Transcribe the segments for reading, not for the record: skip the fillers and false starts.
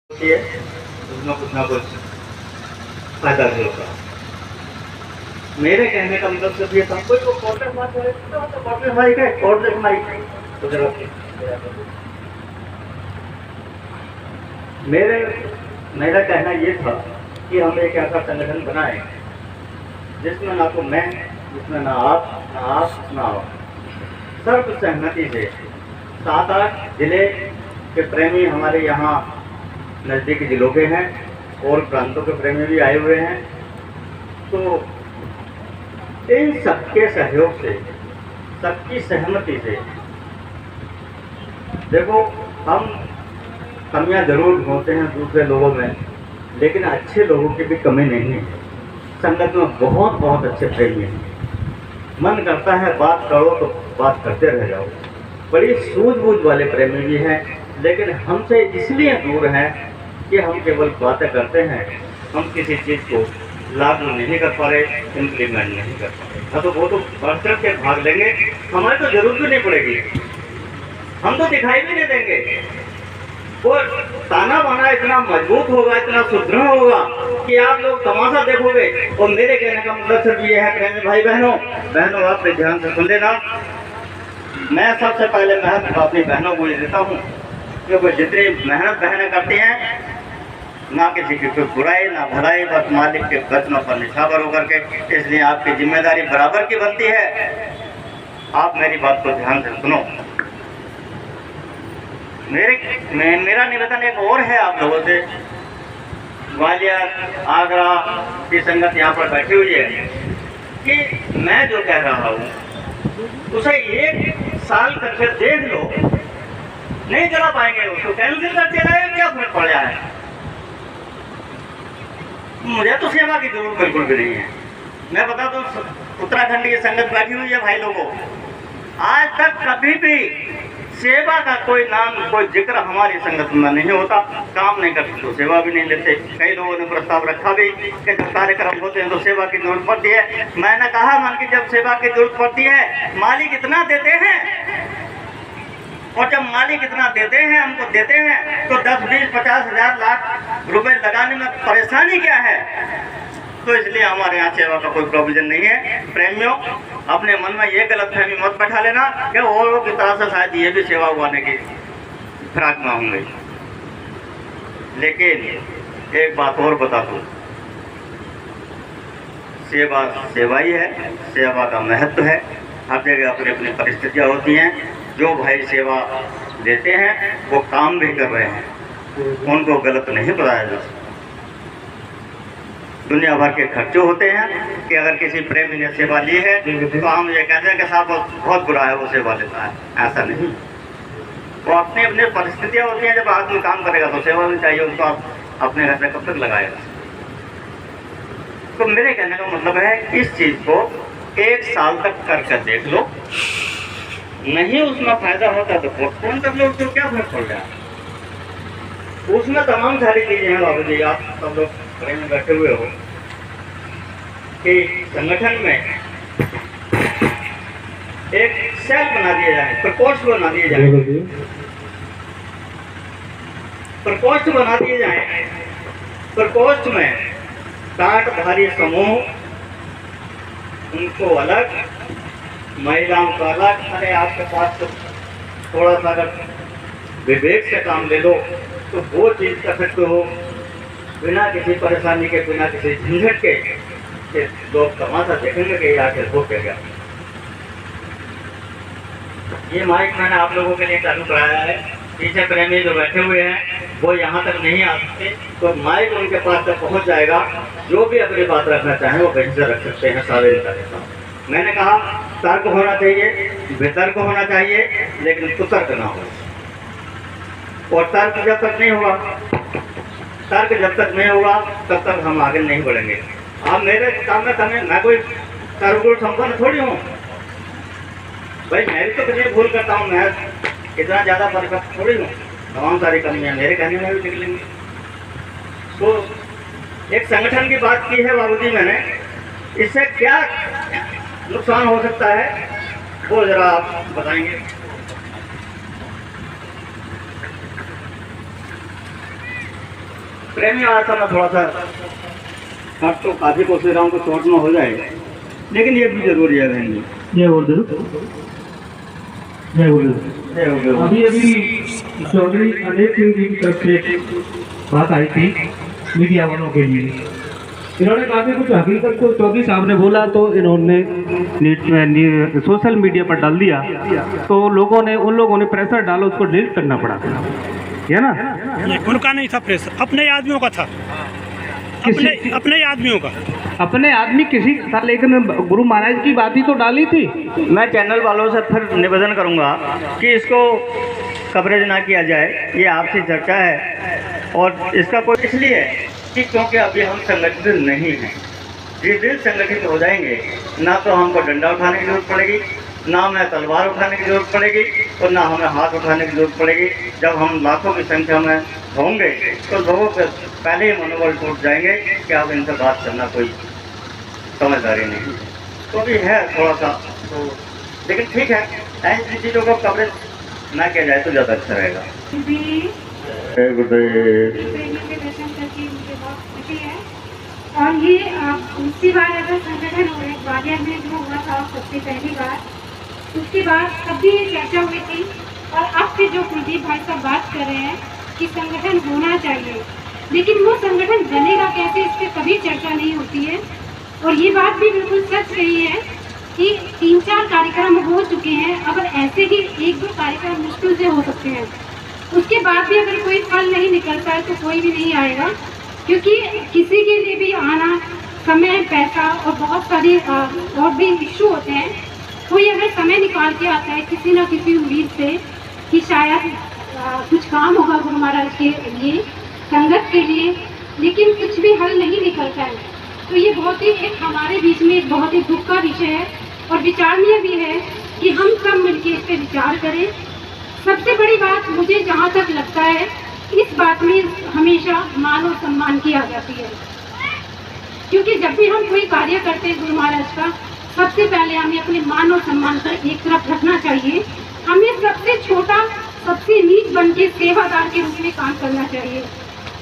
होती है, उसमें कुछ ना कुछ फायदा भी होता है। मेरे कहने का मतलब सिर्फ ये था, कोई वो कॉर्नर माइक है तो कॉर्नर माइक है, कॉर्नर माइक उधर रखिए। मेरे मेरा कहना ये था कि हम एक ऐसा संगठन बनाएं जिसमें ना तो मैं, जिसमें ना आप ना आप, सर्व सहमति से 7-8 जिले के प्रेमी हमारे यहाँ नज़दीकी जिलों के हैं और प्रांतों के प्रेमी भी आए हुए हैं। तो इन सबके सहयोग से, सबकी सहमति से, देखो हम कमियां जरूर होते हैं दूसरे लोगों में, लेकिन अच्छे लोगों की भी कमी नहीं है। संगत में बहुत बहुत अच्छे प्रेमी हैं। मन करता है बात करो तो बात करते रह जाओ। बड़ी सूझबूझ वाले प्रेमी भी हैं, लेकिन हमसे इसलिए दूर हैं कि हम केवल बातें करते हैं, हम किसी चीज़ को लागू नहीं कर पा रहे, इम्प्लीमेंट नहीं कर पा रहे। हाँ, तो वो तो बढ़ चढ़ के भाग लेंगे, हमारी तो जरूरत भी नहीं पड़ेगी, हम तो दिखाई भी नहीं देंगे। वो ताना बाना इतना मजबूत होगा, इतना सुदृढ़ होगा कि आप लोग तमाशा देखोगे। और मेरे कहने का मतलब सिर्फ ये है, प्रेमी भाई बहनों, आप ध्यान से सुन लेना। मैं सबसे पहले महत्व अपनी बहनों को ये देता हूँ, क्योंकि जितनी मेहनत बहनें करती हैं, ना किसी की कोई बुराई ना भलाई, बस मालिक के वचनों पर निछावर होकर के, इसलिए आपकी जिम्मेदारी बराबर की बनती है। आप मेरी बात को ध्यान से सुनो। मेरा निवेदन एक और है आप लोगों से। ग्वालियर, आगरा की संगत यहाँ पर बैठी हुई है कि मैं जो कह रहा हूँ उसे 1 साल करके देख लो, नहीं चला पाएंगे उसको कैंसिल करके रहे, क्या फर्क पड़ जाए। मुझे तो सेवा की जरूरत बिल्कुल भी नहीं है। मैं बता दूं, उत्तराखंड की संगत बैठी हुई है भाई लोगों, आज तक कभी भी सेवा का कोई नाम, कोई जिक्र हमारी संगत में नहीं होता। काम नहीं करते तो सेवा भी नहीं लेते। कई लोगों ने प्रस्ताव रखा भी कि जब कार्यक्रम होते हैं तो सेवा की जरूरत पड़ती है। मैंने कहा मन की जब सेवा की जरूरत पड़ती है, मालिक इतना देते हैं, और जब मालिक इतना देते हैं, हमको देते हैं, तो 10, 20, 50 हजार लाख रुपए लगाने में परेशानी क्या है। तो इसलिए हमारे यहाँ सेवा का कोई प्रोविजन नहीं है। प्रेमियों, अपने मन में ये गलतफहमी मत बैठा लेना कि औरों की तरह से शायद ये भी सेवा उगाने की फिराक में होंगे। लेकिन एक बात और बता दूं, सेवा सेवा ही है, सेवा का महत्व है। हर जगह अपनी अपनी परिस्थितियाँ होती हैं। जो भाई सेवा देते हैं वो काम भी कर रहे हैं, उनको गलत नहीं बताया जा सकता। दुनिया भर के खर्चे होते हैं कि अगर किसी प्रेमी ने सेवा ली है तो हम ये कहते हैं कि साहब बहुत बुरा है वो सेवा लेता है। ऐसा नहीं, वो अपनी अपनी परिस्थितियाँ होती हैं। जब आदमी काम करेगा तो सेवा भी चाहिए उसको, आप अपने घर में कब तक लगाएगा। तो मेरे कहने का मतलब है, इस चीज़ को 1 साल तक करके देख लो, नहीं उसमें फायदा होता तो पोस्टपोन कर लो, उसको क्या फर्क पड़ जाए। उसमें तमाम सारी चीजें हैं बाबू जी, आप सब लोग प्रेम में बैठे हुए हो कि संगठन में एक सेल बना दिया जाए, प्रकोष्ठ बना दिए जाए, प्रकोष्ठ बना दिए जाए। प्रकोष्ठ में कांटधारी समूह, उनको अलग, महिलाओं का अलग। अरे आपके पास तो थोड़ा सा अगर विवेक से काम ले लो तो वो चीज़ कर सकते हो, बिना किसी परेशानी के, बिना किसी झंझट के लोग तमाशा देखेंगे कि आखिर हो क्या गया। ये माइक मैंने आप लोगों के लिए चालू कराया है। पीछे प्रेमी जो बैठे हुए हैं वो यहाँ तक नहीं आ सकते, तो माइक उनके पास तक पहुँच जाएगा। जो भी अपनी बात रखना चाहें वो कहीं से रख सकते हैं। सारे का मैंने कहा तर्क होना चाहिए, वितर्क होना चाहिए, लेकिन कुतर्क ना हो। और तर्क जब तक नहीं होगा, तर्क जब तक नहीं होगा तब तक हम आगे नहीं बढ़ेंगे। आप मेरे सामने समय, मैं कोई सर्वगुण संपन्न थोड़ी हूँ भाई, मैं भी तो कितनी भूल करता हूँ, मैं इतना ज़्यादा परिपक्व थोड़ी हूँ। तमाम सारी कमियाँ मेरे कहने में भी निकलेंगी। तो एक संगठन की बात की है बाबूजी मैंने, इससे क्या नुकसान हो सकता है वो जरा आप बताएंगे। प्रेमी आया था, मैं थोड़ा सा कट तो काफ़ी कोशिश रहा हूँ कि शॉर्ट में हो जाए, लेकिन ये भी जरूरी है बहन जी। जय गुरुदेव, जय गुरुदेव। अभी अभी चौधरी अनेक सिंह जी की तरफ से बात आई थी मीडिया वालों के लिए। इन्होंने काफ़ी कुछ हकीकत को चौधरी साहब ने बोला तो इन्होंने सोशल मीडिया पर डाल दिया, तो उन लोगों ने प्रेशर डाला, उसको डिलीट करना पड़ा, है ना। ये उनका नहीं था प्रेशर, अपने आदमियों का था, अपने आदमियों का, अपने आदमी किसी था, लेकिन गुरु महाराज की बात ही तो डाली थी। मैं चैनल वालों से फिर निवेदन करूंगा कि इसको कवरेज ना किया जाए, ये आपसी चर्चा है और इसका कोई इसलिए है कि क्योंकि अभी हम संगठित नहीं हैं। जिस दिन संगठित हो जाएंगे ना तो हमको डंडा उठाने की जरूरत पड़ेगी, ना हमें तलवार उठाने की जरूरत पड़ेगी और ना हमें हाथ उठाने की जरूरत पड़ेगी। जब हम लाखों की संख्या में होंगे तो लोगों के पहले ही मनोबल टूट जाएंगे कि अब इनसे बात करना कोई समझदारी नहीं। तो भी है थोड़ा सा तो, लेकिन ठीक है, ऐसी चीज़ों का कवरेज ना किया जाए तो ज़्यादा अच्छा रहेगा। और ये दूसरी बार अगर संगठन हो ग्वालियर में जो हुआ था सबसे पहली बार, उसके बाद कभी ये चर्चा हुई थी और अब फिर जो कुलदीप भाई साहब बात कर रहे हैं कि संगठन होना चाहिए, लेकिन वो संगठन बनेगा कैसे, इस पर कभी चर्चा नहीं होती है। और ये बात भी बिल्कुल सच रही है कि 3-4 कार्यक्रम हो चुके हैं, अगर ऐसे ही 1-2 कार्यक्रम मुश्किल से हो सकते हैं, उसके बाद भी अगर कोई फल नहीं निकलता है तो कोई भी नहीं आएगा, क्योंकि किसी के लिए भी आना समय, पैसा और बहुत सारे और भी इशू होते हैं। कोई अगर समय निकाल के आता है किसी न किसी उम्मीद से कि शायद कुछ काम होगा गुरु महाराज के लिए, संगत के लिए, लेकिन कुछ भी हल नहीं निकलता है, तो ये बहुत ही एक हमारे बीच में एक बहुत ही दुख का विषय है और विचारणीय भी है कि हम सब मिलकर इस पर विचार करें। सबसे बड़ी बात मुझे जहाँ तक लगता है, इस बात में हमेशा मान और सम्मान की आ जाती है, क्योंकि जब भी हम कोई कार्य करते हैं गुरु महाराज का, सबसे पहले हमें अपने मान और सम्मान को एक तरफ रखना चाहिए। हमें सबसे छोटा, सबसे नीच बन के सेवादार के रूप में काम करना चाहिए।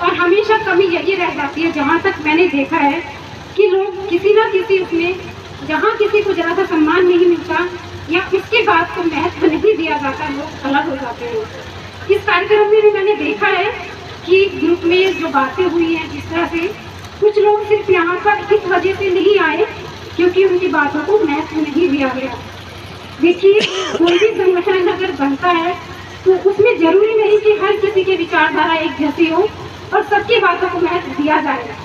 और हमेशा कमी यही रह जाती है, जहाँ तक मैंने देखा है कि लोग किसी न किसी उसमें, जहाँ किसी को ज़्यादा सम्मान नहीं मिलता या उसके बाद को महत्व नहीं दिया जाता, लोग अलग हो जाते हैं। इस कार्यक्रम में भी मैंने देखा है कि ग्रुप में जो बातें हुई हैं, जिस तरह से कुछ लोग सिर्फ यहाँ पर इस वजह से नहीं आए क्योंकि उनकी बातों को महत्व नहीं दिया गया। देखिए, कोई भी संगठन अगर बनता है तो उसमें जरूरी नहीं कि हर किसी की विचारधारा एक जैसी हो और सबकी बातों को महत्व दिया जाए।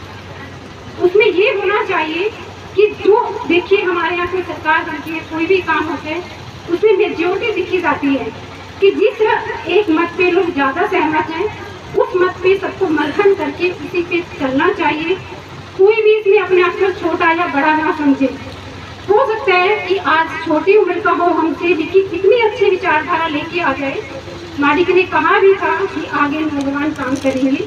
उसमें ये होना चाहिए कि जो, देखिए हमारे यहाँ कोई सरकार बनती है, कोई भी काम होता है, उसमें मेजोरिटी दिखी जाती है कि जिस एक मत पे लोग ज़्यादा सहमत हैं, उस मत पे सबको मंथन करके उसी पे चलना चाहिए। कोई भी इसमें अपने आप को छोटा या बड़ा ना समझे। हो सकता है कि आज छोटी उम्र का हो हमसे, लेकिन इतनी अच्छी विचारधारा लेके आ जाए। मालिक ने कहा भी था कि आगे नौजवान काम करेंगे,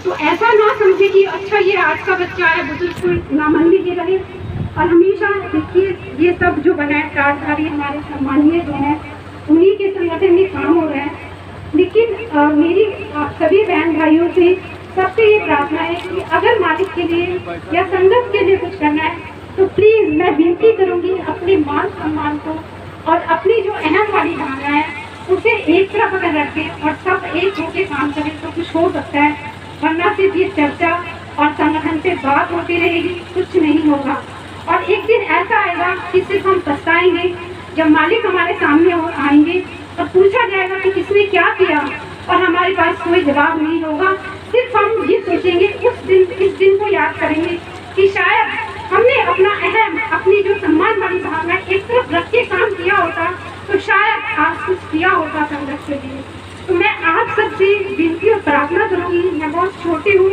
तो ऐसा ना समझे कि अच्छा ये आज का बच्चा है, बुजुर्ग को ना मान लीजिए रहे। और हमेशा देखिए, ये सब जो बनाए कार्यकारी हमारे सम्मानीय जो हैं, उन्हीं के संगठन में काम हो रहा है। लेकिन मेरी आप सभी बहन भाइयों से सबसे ये प्रार्थना है कि अगर मालिक के लिए या संगत के लिए कुछ करना है तो प्लीज़ मैं विनती करूँगी, अपने मान सम्मान को और अपनी जो अहम वाली भावना है उसे एक तरफ अगर रखें और सब एक होकर काम करें तो कुछ हो सकता है। वरना सिर्फ ये चर्चा और संगठन पे बात होती रहेगी, कुछ नहीं होगा। और एक दिन ऐसा आएगा कि सिर्फ हम पछताएंगे जब मालिक हमारे सामने आएंगे और पूछा जाएगा कि किसने क्या किया, और हमारे पास कोई जवाब नहीं होगा। सिर्फ हम ये सोचेंगे, इस दिन को याद करेंगे कि शायद हमने अपना अहम, अपनी जो सम्मान वाली भावना एक तरफ रख के काम किया होता तो शायद आज कुछ किया होता संघर्ष के लिए। तो मैं आप सबसे विनती और प्रार्थना करूँगी, मैं बहुत छोटी हूँ,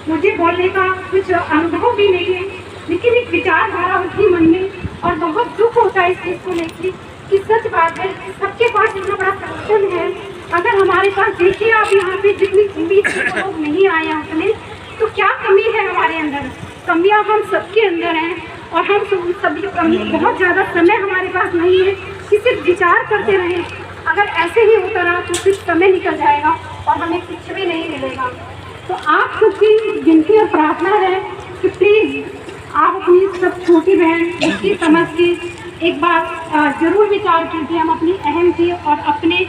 मुझे बोलने का कुछ अनुभव भी नहीं है, लेकिन एक विचारधारा होती है मन में और बहुत दुख होता है इस चीज़ को लेकर कि सच बात है, सबके पास इतना बड़ा संगठन है, अगर हमारे पास देखिए आप यहाँ पे जितनी उम्मीद लोग नहीं आए अपने, तो क्या कमी है हमारे अंदर। कमियाँ हम सबके अंदर हैं और हम सभी कमी, बहुत ज़्यादा समय हमारे पास नहीं है कि सिर्फ विचार करते रहें। अगर ऐसे ही होता रहा तो सिर्फ समय निकल जाएगा और हमें कुछ भी नहीं मिलेगा। तो आप सबकी विनती और प्रार्थना है कि प्लीज़ आप अपनी सब छोटी बहन उसकी समझ के एक बार जरूर विचार कीजिए। हम अपनी अहम थी और अपने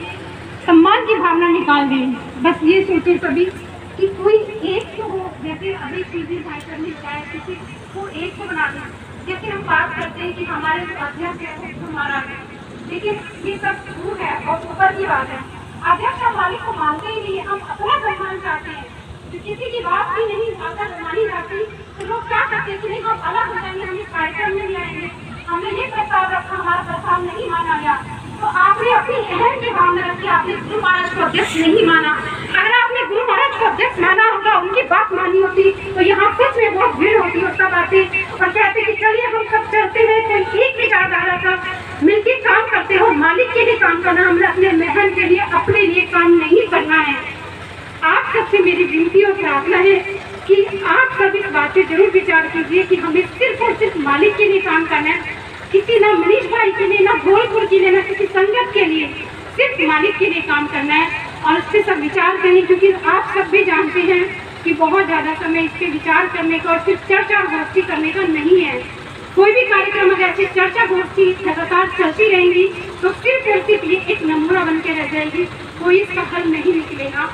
सम्मान की भावना निकाल दें। बस ये सोचें सभी कि कोई एक तो हो, जैसे अभी सीधी भाई करने चाहे किसी को एक को बना दें। जैसे हम बात करते हैं कि हमारे जो अध्यक्ष है हमारा है, लेकिन ये सब वो है और ऊपर की बात है। अध्यक्ष हम मालिक को मानते ही नहीं, हम अपना सम्मान चाहते हैं। तो किसी की बात भी नहीं अगर मानी जाती तो लोग क्या करते हैं कि नहीं हम अलग हो जाएंगे, हम इस कार्यक्रम में नहीं आएंगे, हमने ये प्रस्ताव रखा, हमारा प्रस्ताव नहीं माना गया। तो आपने अपनी अहम की भावना रखी, आपने गुरु महाराज को अध्यक्ष नहीं माना। अगर आपने गुरु महाराज को अध्यक्ष माना होगा, उनकी बात मानी होती तो यहाँ सच में बहुत भीड़ होती और सब आते और कहते कि चलिए हम सब चलते हैं, कोई एक विचारधारा का मिलकर काम करते हो, मालिक के लिए काम करना, हमने अपने महल के लिए अपने लिए काम नहीं करना है। आप सबसे मेरी विनती और प्रार्थना है कि आप सब इस बात पे जरूर विचार कीजिए कि हमें सिर्फ और सिर्फ मालिक के लिए काम करना है, किसी ना मनीष भाई के लिए, ना गोलपुर के लिए, ना किसी संगत के लिए, सिर्फ मालिक के लिए काम करना है। और इस पर सब विचार करें, क्योंकि आप सब भी जानते हैं कि बहुत ज़्यादा समय इस पर विचार करने का और सिर्फ चर्चा गोष्ठी करने का नहीं है। कोई भी कार्यक्रम अगर ऐसे चर्चा गोष्ठी लगातार चलती रहेंगी तो सिर्फ और सिर्फ ये एक नमूना बन के रह जाएगी, कोई इसका हल नहीं निकलेगा।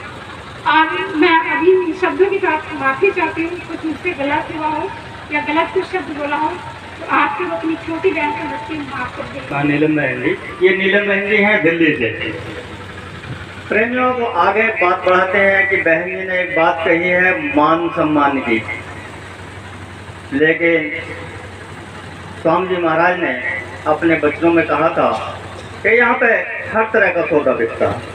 और मैं अभी शब्दों के साथ माफी चाहती हूँ, कुछ मुझसे गलत हुआ हो या गलत कुछ शब्द बोला हो तो आप सब अपनी छोटी बहन को बच्चे माफ कर दें। नीलम बहन जी, ये नीलम बहन जी हैं दिल्ली से। प्रेमियों को आगे बात बढ़ाते हैं कि बहन जी ने एक बात कही है मान सम्मान की, लेकिन स्वामी जी महाराज ने अपने बच्चों में कहा था कि यहाँ पे हर तरह का सौदा बिकता है।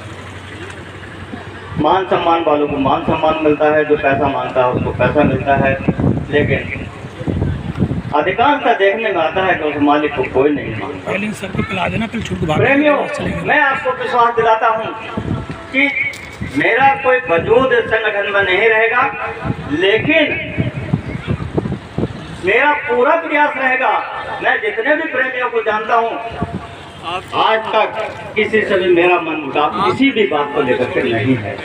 मान सम्मान वालों को मान सम्मान मिलता है, जो पैसा मांगता है उसको पैसा मिलता है, लेकिन अधिकांशता देखने में आता है कि उस मालिक को कोई नहीं मानता। प्रेमियों, मैं आपको विश्वास दिलाता हूँ कि मेरा कोई वजूद इस संगठन में नहीं रहेगा, लेकिन मेरा पूरा प्रयास रहेगा। मैं जितने भी प्रेमियों को जानता हूँ आज तक किसी से भी मेरा मन मुटाव किसी भी बात को लेकर के नहीं है।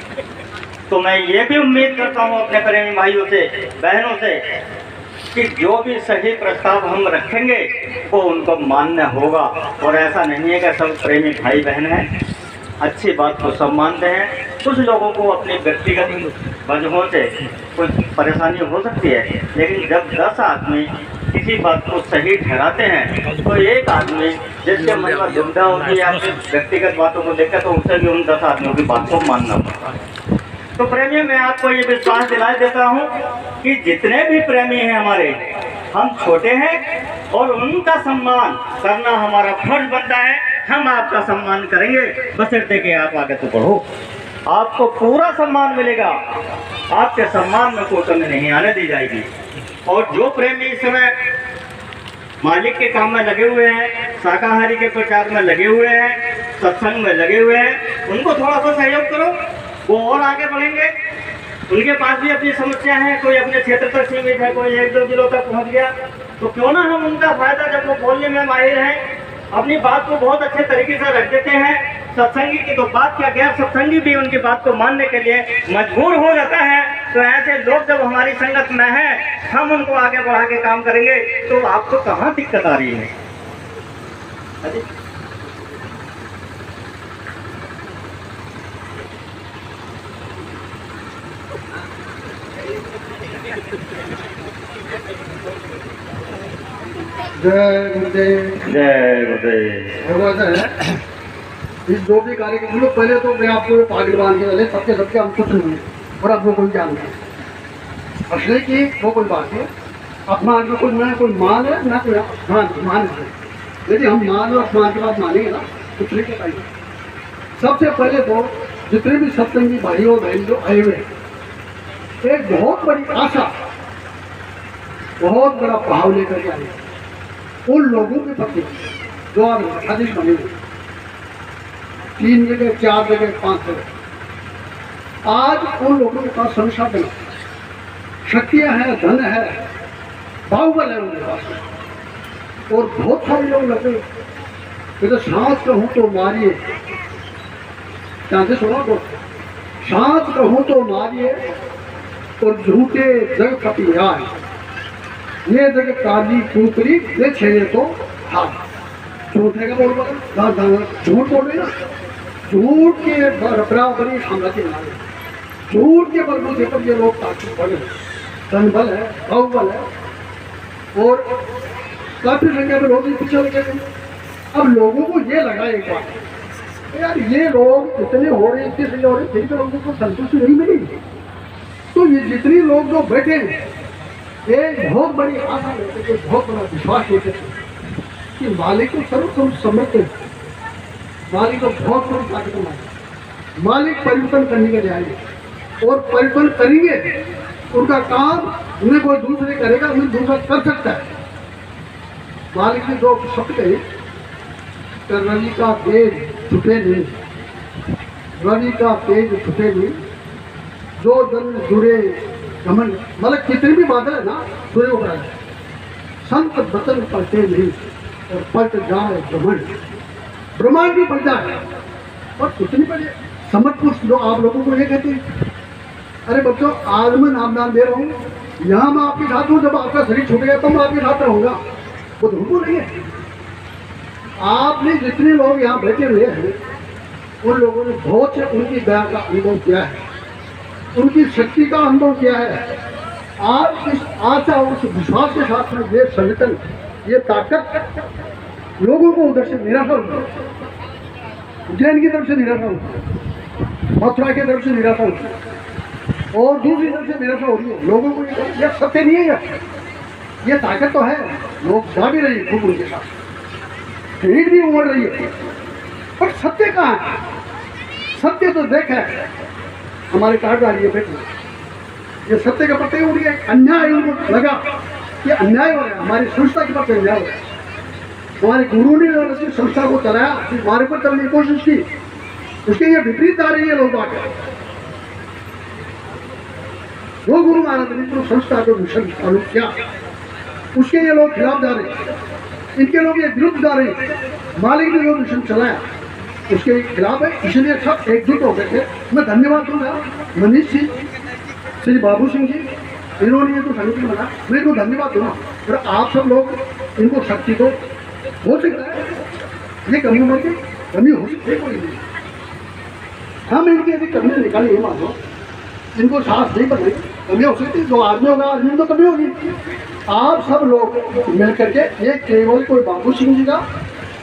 तो मैं ये भी उम्मीद करता हूँ अपने प्रेमी भाइयों से, बहनों से, कि जो भी सही प्रस्ताव हम रखेंगे वो उनको मान्य होगा। और ऐसा नहीं है कि सब प्रेमी भाई बहन हैं, अच्छी बात को सब मानते हैं। कुछ लोगों को अपनी व्यक्तिगत वजहों से कुछ परेशानी हो सकती है, लेकिन जब 10 आदमी किसी बात को सही ठहराते हैं तो एक आदमी जिसके मन में दुविधा होती है अपनी व्यक्तिगत बातों को देखकर, तो उससे भी उन 10 आदमियों की बात को मानना पड़ता है। तो प्रेमियों, मैं आपको ये विश्वास दिला देता हूँ कि जितने भी प्रेमी हैं हमारे, हम छोटे हैं और उनका सम्मान करना हमारा फर्ज बनता है। हम आपका सम्मान करेंगे, बशर्ते कि आप आगे तो बढ़ो, आपको पूरा सम्मान मिलेगा, आपके सम्मान में कोई कमी नहीं आने दी जाएगी। और जो प्रेमी इस समय मालिक के काम में लगे हुए हैं, शाकाहारी के प्रचार में लगे हुए हैं, सत्संग में लगे हुए हैं, उनको थोड़ा सा सहयोग करो, वो और आगे बढ़ेंगे। उनके पास भी अपनी समस्या है, कोई अपने क्षेत्र तक सीमित है, कोई 1-2 जिलों तक पहुंच गया, तो क्यों ना हम उनका फायदा, जब वो बोलने में माहिर हैं, अपनी बात को बहुत अच्छे तरीके से रख देते हैं। सत्संगी की तो बात क्या, गैर सत्संगी भी उनकी बात को मानने के लिए मजबूर हो जाता है। तो ऐसे लोग जब हमारी संगत में हैं, हम उनको आगे बढ़ा के काम करेंगे, तो आपको कहाँ दिक्कत आ रही है? जय गुरुदेव। जय गुरुदेव। ऐसा है, इस जो भी कार्यक्रम लोग पहले तो मैं आपको पागल बांध के चले, सबके हम कुछ नहीं और अब वो कोई जानते हैं असली की वो कोई बात है। अपमान में कोई मान है ना कोई मान है। यदि हम मान और अपमान की बात मानेंगे ना कुछ नहीं कर पाएंगे। सबसे पहले तो जितने भी सत्संगी भाइयों बहन जो आए हुए, एक बहुत बड़ी आशा, बहुत बड़ा भाव लेकर के आए उन लोगों के प्रति जो आज मठाधीश बने हुए, 3 जगह 4 जगह 5 जगह, आज उन लोगों के पास संसाधन, शक्तियां हैं, धन है, बाहुबल है उनके पास। और बहुत सारे लोग लगे कि तो सांस कहूँ तो मारिए, ध्यान से सुनो तो, सांस कहूँ तो मारिए, और झूठे जग खपियाए, ये जग काली कुकरी ये छेड़े तो हाथ। झूठ है का बोल बोला, झूठ बोल रहे ना, झूठ के बराबरी साम्राज्य नारे, झूठ के बलबूते पर ये लोग ताकतवर है, धनबल है, बाहुबल है और काफी संख्या में लोग पीछे लगे थे। अब लोगों को ये लगा एक बात, यार ये लोग इतने हो रहे, इतने सही हो रहे, फिर तो लोगों को संतुष्टि नहीं मिली। तो ये जितने लोग जो बैठे हैं, एक बहुत बड़ी आशा लेते थे, बहुत बड़ा विश्वास लेते थे कि मालिक को सर्व समझते, मालिक को बहुत बड़ी ताकत मालिक, मालिक परिवर्तन करने के लिए आएंगे और परिवर्तन करेंगे। उनका काम उन्हें कोई दूसरे करेगा, उन्हें दूसरा कर सकता है। मालिक ने जो शब्द कहे, रवि का तेज छुटे नहीं, रवि का तेज छुटे नहीं, जो जन जुड़े घमंड, मतलब कितनी भी बात है ना सूर्य को है, संत वचन पलटे नहीं और पलट जाए घमंड, ब्रह्मांड भी पलटा है और कुछ नहीं पड़े। समझ पुरुष जो आप लोगों को ये कहते हैं, अरे बच्चों आज मैं नाम दे रहा हूँ, यहाँ मैं आपके साथ हूँ, जब आपका शरीर छूट गया तो मैं आपके साथ रहूँगा, वो धूप नहीं है। आपने जितने लोग यहाँ बैठे हुए हैं उन लोगों ने बहुत से उनकी दया का अनुभव किया है, उनकी शक्ति का अनुभव किया है। आज इस आशा और उस विश्वास के साथ में ये संगठन, ये ताकत लोगों को उधर से निराशा होती, उज्जैन की तरफ से निराशा होती, मथुरा की तरफ से निराशा होती और दूसरी तरफ से निराशा हो रही है। लोगों को ये सत्य नहीं है, ये ताकत तो है, लोग जा भी रही है खूब उनके साथ, भीड़ भी उमड़ रही है, पर सत्य कहाँ है? सत्य तो देख है हमारे कार्ड आ रही है बेटे, ये सत्य का पत्ते उड़ गए, अन्याय उनको लगा कि अन्याय हो रहा है, हमारी संस्था के पास अन्याय हो रहा है। हमारे गुरु ने जो संस्था को चलाया, हमारे पर चलने की कोशिश की, उसके ये विपरीत आ रही है लोग आकर। वो गुरु महाराज ने जो संस्था को मिशन चालू किया, उसके ये लोग खिलाफ जा रहे हैं, इनके लोग ये विरुद्ध जा रहे हैं। मालिक ने जो मिशन चलाया उसके खिलाफ है, इसलिए सब एकजुट हो गए थे। मैं धन्यवाद दूंगा मनीष जी, श्री बाबू सिंह जी, इन्होंने ये तो संगठन बना, मैं इनको धन्यवाद दूंगा। और आप सब लोग इनको शक्ति दो, हो सकता है ये कमी उम्र की कमी हो सकती है, कोई नहीं, हम इनकी यदि कमी निकाली ये मान लो, इनको साहस नहीं बनाई, कमी हो सकती है। जो आदमी होगा आदमी तो कमी होगी। आप सब लोग मिल करके, ये केवल कोई बाबू सिंह जी का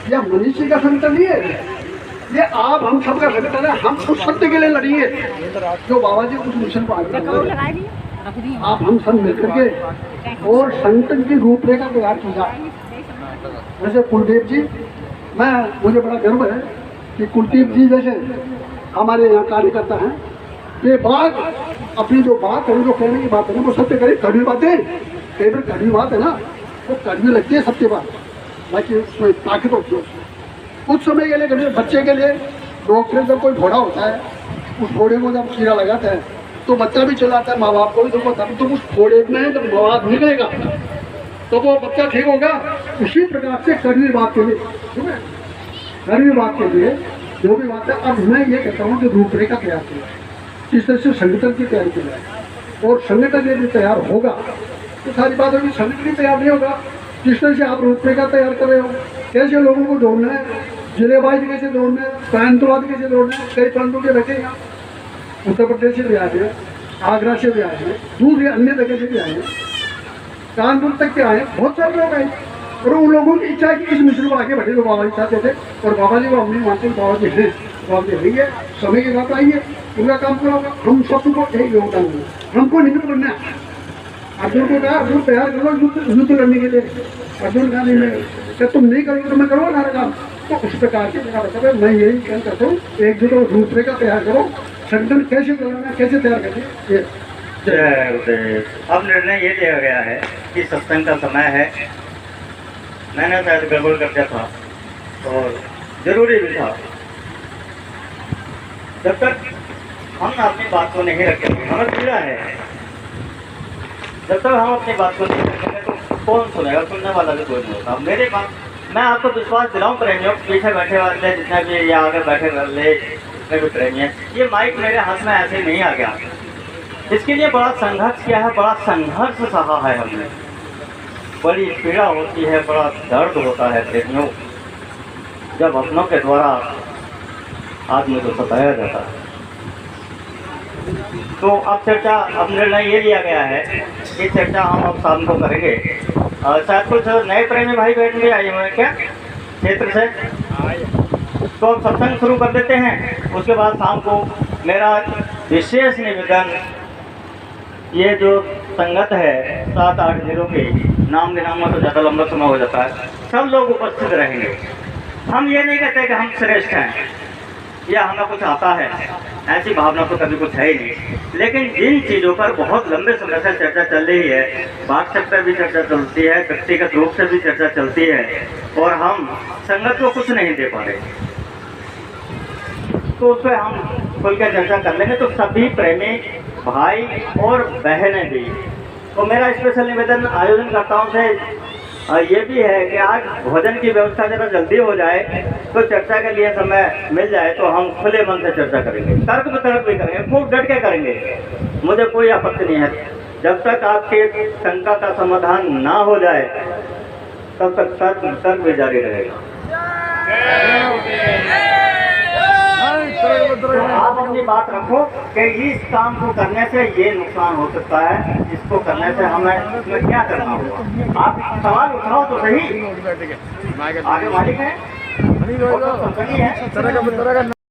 या मनीष जी का संगठन नहीं है, ये आप हम सब का संगठन है। हम उस सत्य के लिए लड़ेंगे जो बाबा जी उस मिशन को आगे आप हम सब मिल करके और संगठन की रूपरेखा तैयार की जाए। जैसे कुलदीप जी, मुझे बड़ा गर्व है कि कुलदीप जी जैसे हमारे यहाँ कार्यकर्ता हैं, ये बात अपनी जो बात है, जो कहने की बात है ना, वो सत्य करे। कड़वी बातें कई बार कड़वी बात है ना, वो कड़वी लगती है सत्य बात, बाकी उसमें ताकत होती है। कुछ समय के लिए कभी बच्चे के लिए डॉक्टर जब कोई घोड़ा होता है, उस घोड़े को जब कीड़ा लगाता है तो बच्चा भी चलाता है, माँ बाप को भी दुख होता है, तो उस घोड़े में जब मवाद निकलेगा तो वो बच्चा ठीक होगा। उसी प्रकार से कड़वी बात के लिए, कड़वी बात के लिए जो भी बात है, अब मैं ये कहता हूँ कि रूपरेखा तैयार किया, इस तरह से संगठन की तैयारी की जाए। और संगठन यदि तैयार होगा तो सारी बात होगी, संगठन ही तैयार नहीं होगा। जिस तरह से आप रूपरेखा तैयार कर रहे हो, कैसे लोगों को जोड़ना है, जिलेबाजी कैसे जोड़ना है, प्रांतवाद कैसे जोड़ना है। कई प्रांतों के बैठे यहाँ उत्तर प्रदेश से भी आए हैं, आगरा से भी आए हैं, दूसरे अन्य जगह से भी आए हैं, कानपुर तक के आए, बहुत सारे लोग आए। और उन लोगों की इच्छा है कि इस मिशन को आगे बढ़े, जो बाबा जी चाहते थे। और बाबा जी को हम नहीं मानते, बाबा जी हैं, बाबा जी रही है, समय के साथ आइए, उनका काम पूरा होगा। हम सबको एक योगदान देंगे, हमको निमित्त बनना है। अर्जुन को कहा, अर्जुन तैयार करो युद्ध लड़ने के लिए। अर्जुन कहा नहीं, मैं तुम नहीं करोगे तो मैं करूँगा सारा काम। तो उस प्रकार के मतलब मैं यही कहना चाहता हूँ, एक जो दूसरे का तैयार करो, संगठन कैसे करना, कैसे तैयार करें। अब निर्णय ये लिया गया है कि सत्संग का समय है। मैंने शायद गड़बड़ कर दिया था और जरूरी भी था। जब तक हम अपनी बात को नहीं रखेंगे, हमें पीड़ा है, जब तक हम अपनी बात को नहीं रखेंगे तो कौन सुनेगा, सुनने वाला भी कोई नहीं होगा। मेरे बात मैं आपको विश्वास दिलाऊं प्रेमियों, पीछे बैठे वाले जितने भी या आगे बैठे वाले जितने भी प्रेमी हैं, ये माइक मेरे हाथ में ऐसे नहीं आ गया। इसके लिए बड़ा संघर्ष किया है, बड़ा संघर्ष सहा है हमने। बड़ी पीड़ा होती है, बड़ा दर्द होता है प्रेमियों, जब अपनों के द्वारा आदमी को सताया जाता है। तो अब निर्णय ये लिया गया है कि चर्चा हम अब शाम को करेंगे। शायद कुछ नए प्रेमी भाई बहन भी आए हुए हैं क्या क्षेत्र से? तो अब सत्संग शुरू कर देते हैं। उसके बाद शाम को मेरा विशेष निवेदन, ये जो संगत है 7-8 जिलों के नाम गिनाऊंगा तो ज़्यादा लंबा समय हो जाता है, सब लोग उपस्थित रहेंगे। हम ये नहीं कहते कि हम श्रेष्ठ हैं या हमें कुछ आता है, ऐसी भावना तो कभी कुछ है ही नहीं। लेकिन जिन चीज़ों पर बहुत लंबे समय से चर्चा चल रही है, व्हाट्सएप पर भी चर्चा चलती है, व्यक्तिगत रूप से भी चर्चा चलती है, और हम संगत को कुछ नहीं दे पा रहे, तो उस पर हम खुल कर चर्चा कर लेंगे। तो सभी प्रेमी भाई और बहनें भी, तो मेरा स्पेशल निवेदन आयोजनकर्ताओं से ये भी है कि आज भोजन की व्यवस्था जरा जल्दी हो जाए, तो चर्चा के लिए समय मिल जाए तो हम खुले मन से चर्चा करेंगे, तर्क वितर्क भी करेंगे, खूब डट के करेंगे, मुझे कोई आपत्ति नहीं है। जब तक आपके शंका का समाधान ना हो जाए तब तक तर्क वितर्क भी जारी रहेगा। तो आप अपनी बात रखो कि इस काम को करने से ये नुकसान हो सकता है, इसको करने से हमें इसमें क्या करना होगा। आप सवाल उठाओ तो सही, आगे मालिक है, है